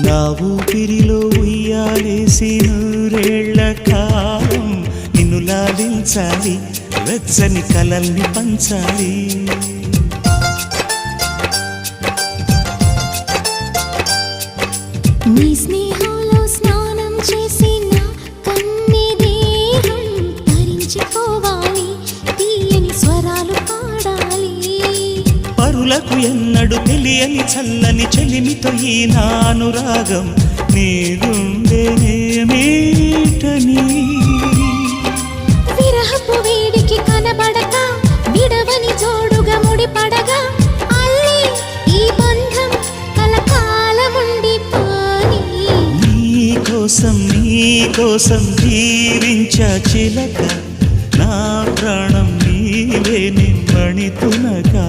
నా ఊపిరిలో ఉయ్యాలేసి నూరేళ్ల కాలం నిన్ను లాలించాలి, వెచ్చని కలల్ని పంచాలి. నీ స్నేహంలో స్నానం చేసి నా కన్నె దేహం తరించిపోవాలి, తీయని స్వరాలు పాడాలి. పరులకు ఎన్నడు తెలియని చల్లని చెలిమితో ఈ నా అనురాగం నీ గుండెనేమీటని. విరహపు వేడికి కనబడక విడవని జోడుగా ముడిపడగా అల్లే ఈ బంధం కలకాలముండిపోని. నీకోసం జీవించా చిలక, నా ప్రాణం నీవే నిమ్మణి తునగా.